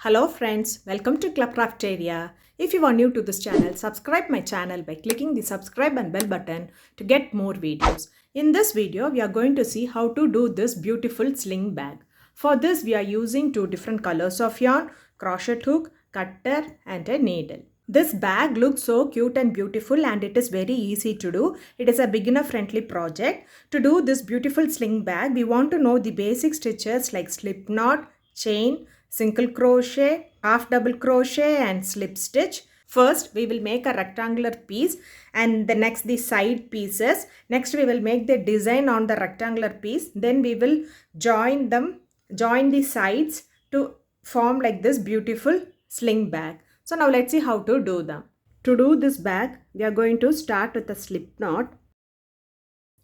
Hello friends, welcome to CLub Crafteria. If you are new to this channel, subscribe my channel by clicking the subscribe and bell button to get more videos. In this video, we are going to see how to do this beautiful sling bag. For this, we are using two different colors of yarn, crochet hook, cutter and a needle. This bag looks so cute and beautiful and it is very easy to do. It is a beginner friendly project. To do this beautiful sling bag, we want to know the basic stitches like slip knot, chain, single crochet, half double crochet and slip stitch. First we will make a rectangular piece and the next the side pieces. Next we will make the design on the rectangular piece. Then we will join the sides to form like this beautiful sling bag. So now let's see how to do them. To do this bag, we are going to start with a slip knot.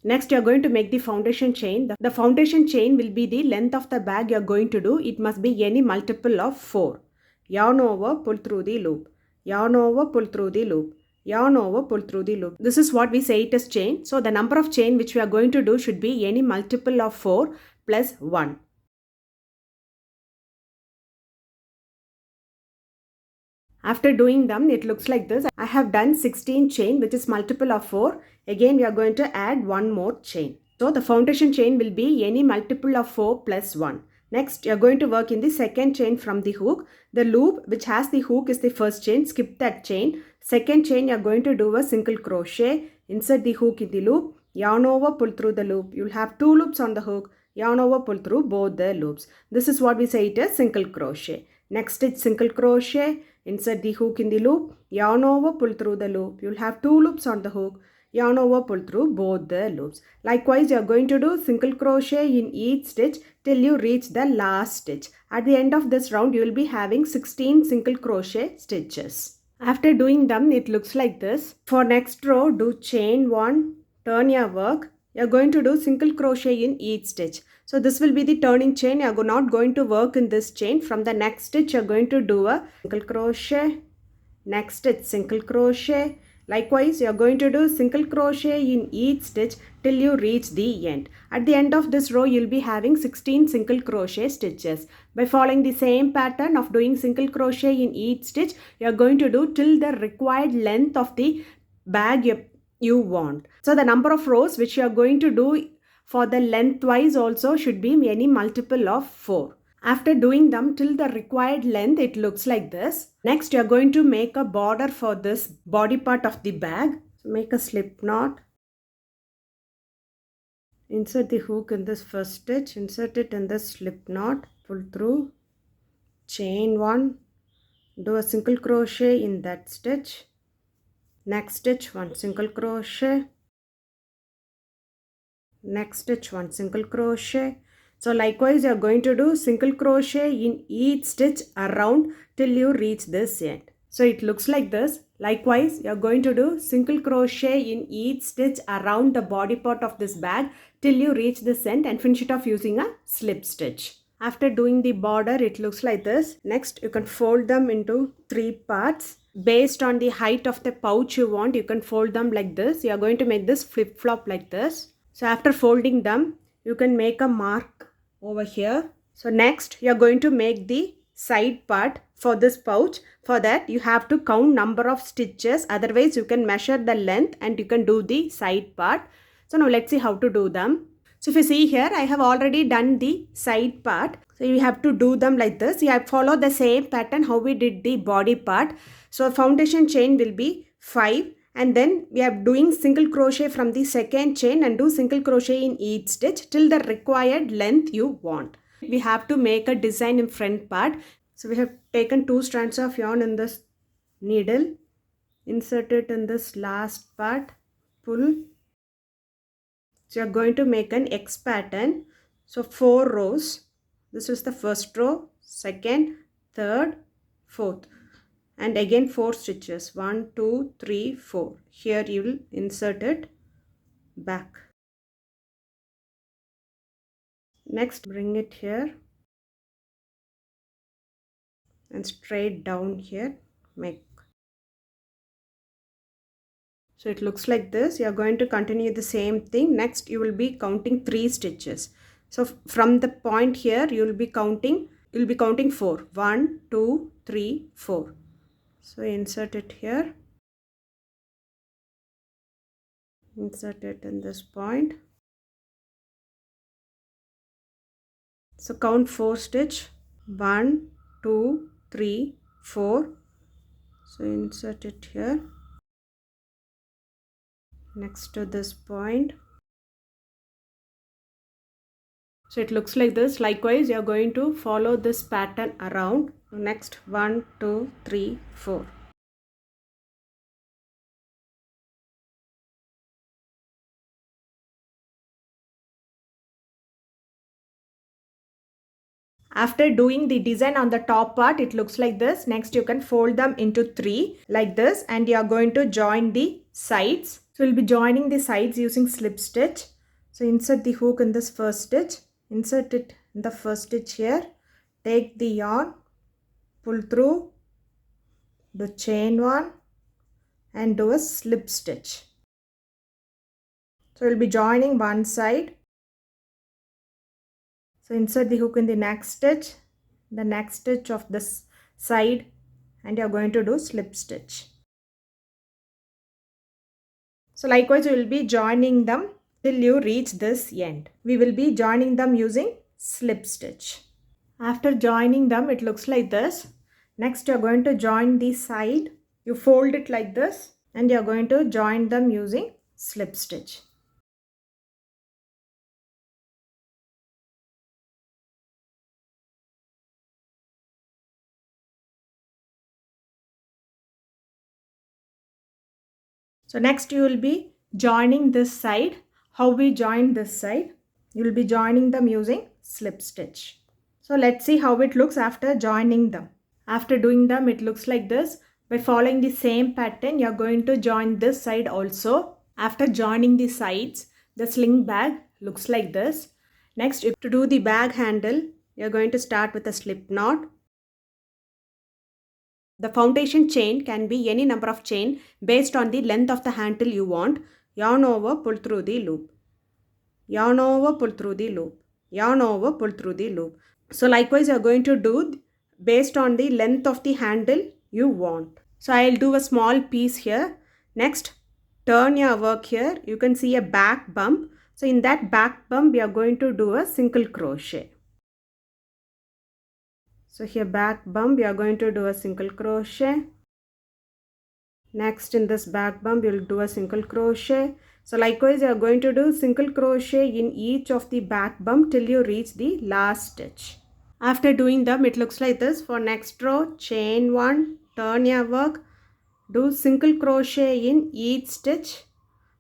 Next, you are going to make the foundation chain. The foundation chain will be the length of the bag you are going to do. It must be any multiple of 4. Yarn over, pull through the loop. Yarn over, pull through the loop. Yarn over, pull through the loop. This is what we say it is chain. So, the number of chain which we are going to do should be any multiple of 4 plus 1. After doing them, it looks like this. I have done 16 chain which is multiple of 4. Again, we are going to add one more chain. So, the foundation chain will be any multiple of 4 plus 1. Next, you are going to work in the second chain from the hook. The loop which has the hook is the first chain. Skip that chain. Second chain, you are going to do a single crochet. Insert the hook in the loop. Yarn over, pull through the loop. You will have 2 loops on the hook. Yarn over, pull through both the loops. This is what we say it is single crochet. Next stitch single crochet. Insert the hook in the loop, yarn over, pull through the loop. You'll have 2 loops on the hook, yarn over, pull through both the loops. Likewise, you're going to do single crochet in each stitch till you reach the last stitch. At the end of this round, you will be having 16 single crochet stitches. After doing them, it looks like this. For next row, do chain 1, turn your work. You're going to do single crochet in each stitch. So this will be the turning chain. You are not going to work in this chain. From the next stitch, you are going to do a single crochet. Next stitch, single crochet. Likewise, you are going to do single crochet in each stitch till you reach the end. At the end of this row, you will be having 16 single crochet stitches. By following the same pattern of doing single crochet in each stitch, you are going to do till the required length of the bag you want. So the number of rows which you are going to do for the lengthwise also should be any multiple of 4. After doing them till the required length, it looks like this. Next, you are going to make a border for this body part of the bag. So make a slip knot. Insert the hook in this first stitch. Insert it in this slip knot. Pull through. Chain 1. Do a single crochet in that stitch. Next stitch, 1 single crochet. Next stitch, 1 single crochet. So likewise, you are going to do single crochet in each stitch around till you reach this end. So it looks like this. Likewise, you are going to do single crochet in each stitch around the body part of this bag till you reach this end and finish it off using a slip stitch. After doing the border, it looks like this. Next, you can fold them into 3 parts. Based on the height of the pouch you want, you can fold them like this. You are going to make this flip-flop like this. So after folding them, you can make a mark over here. So next, you are going to make the side part for this pouch. For that, you have to count number of stitches. Otherwise, you can measure the length and you can do the side part. So now let's see how to do them. So if you see here, I have already done the side part. So you have to do them like this. You have to follow the same pattern how we did the body part. So foundation chain will be 5. And then we are doing single crochet from the second chain and do single crochet in each stitch till the required length you want. We have to make a design in front part. So we have taken 2 strands of yarn in this needle. Insert it in this last part. Pull. So you are going to make an X pattern. So 4 rows. This is the first row, second, third, fourth. And again 4 stitches. 1, 2, 3, 4. Here you will insert it back. Next, bring it here and straight down here. Make. So it looks like this. You are going to continue the same thing. Next, you will be counting 3 stitches. So from the point here, you will be counting you'll be counting 4. 1, 2, 3, 4. So insert it here. Insert it in this point. So count 4 stitch. 1, 2, 3, 4. So insert it here. Next to this point. So it looks like this. Likewise, you are going to follow this pattern around. Next 1, 2, 3, 4. After doing the design on the top part, it looks like this. Next, you can fold them into 3 like this, and you are going to join the sides. So we'll be joining the sides using slip stitch. So insert the hook in this first stitch. Insert it in the first stitch here. Take the yarn, pull through, do chain 1 and do a slip stitch. So we'll be joining one side. So insert the hook in the next stitch of this side, and you're going to do slip stitch. So likewise, we will be joining them till you reach this end. We will be joining them using slip stitch. After joining them, it looks like this. Next, you're going to join the side. You fold it like this, and you're going to join them using slip stitch. So next you will be joining this side. How we join this side? You will be joining them using slip stitch. So let's see how it looks after joining them. After doing them, it looks like this. By following the same pattern, you are going to join this side also. After joining the sides, the sling bag looks like this. Next, to do the bag handle, you are going to start with a slip knot. The foundation chain can be any number of chain based on the length of the handle you want. Yarn over, pull through the loop. Yarn over, pull through the loop. Yarn over, pull through the loop. So likewise, you are going to do based on the length of the handle you want. So I'll do a small piece here. Next, turn your work here. You can see a back bump. So in that back bump, we are going to do a single crochet. So here back bump, we are going to do a single crochet. Next, in this back bump, you will do a single crochet. So likewise, you are going to do single crochet in each of the back bump till you reach the last stitch. After doing them, it looks like this. For next row, chain 1, turn your work, do single crochet in each stitch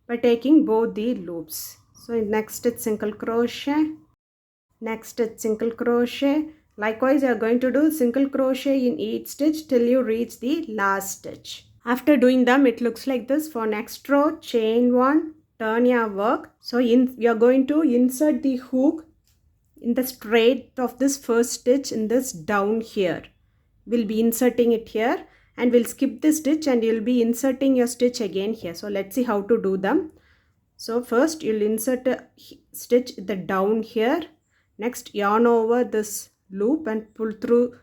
by taking both the loops. So in next stitch, single crochet, next stitch, single crochet. Likewise, you are going to do single crochet in each stitch till you reach the last stitch. After doing them, it looks like this. For next row, chain 1, turn your work. So you are going to insert the hook in the straight of this first stitch in this down here. We'll be inserting it here, and we'll skip this stitch and you'll be inserting your stitch again here. So let's see how to do them. So first you'll insert a stitch the down here. Next, yarn over this loop and pull through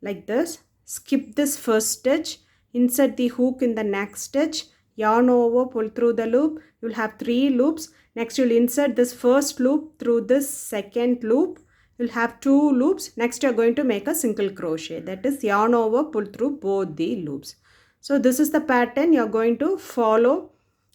like this. Skip this first stitch, insert the hook in the next stitch, yarn over, pull through the loop. You'll have 3 loops. Next, you'll insert this first loop through this second loop. You'll have 2 loops. Next, you're going to make a single crochet. That is yarn over, pull through both the loops. So this is the pattern you're going to follow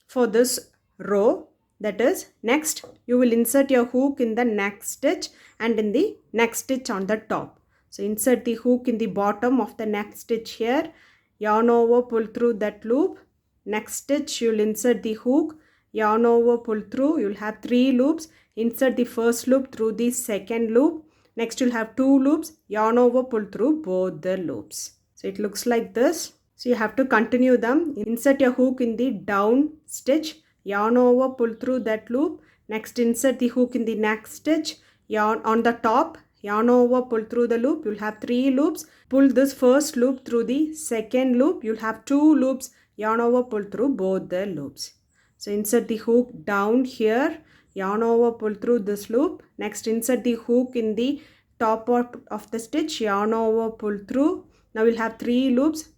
for this row. That is, next you will insert your hook in the next stitch and in the next stitch on the top. So insert the hook in the bottom of the next stitch here, yarn over, pull through that loop. Next stitch you'll insert the hook, yarn over, pull through. You'll have 3 loops. Insert the first loop through the second loop. Next you'll have 2 loops, yarn over, pull through both the loops. So it looks like this. So you have to continue them. Insert your hook in the down stitch, yarn over, pull through that loop. Next, insert the hook in the next stitch, yarn on the top, yarn over, pull through the loop. You'll have 3 loops. Pull this first loop through the second loop. You'll have 2 loops, yarn over, pull through both the loops. So insert the hook down here, yarn over, pull through this loop. Next, insert the hook in the top of the stitch, yarn over, pull through. Now we'll have 3 loops.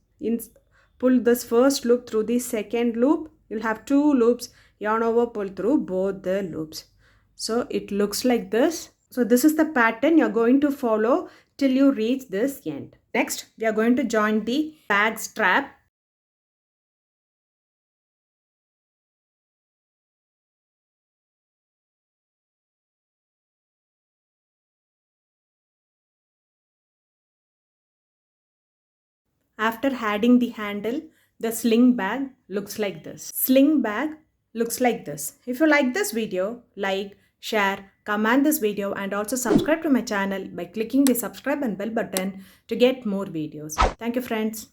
Pull this first loop through the second loop. You'll have 2 loops, yarn over, pull through both the loops. So it looks like this. So this is the pattern you're going to follow till you reach this end. Next, we are going to join the bag strap. After adding the handle, the sling bag looks like this. Sling bag looks like this. If you like this video, like, share, comment this video and also subscribe to my channel by clicking the subscribe and bell button to get more videos. Thank you friends.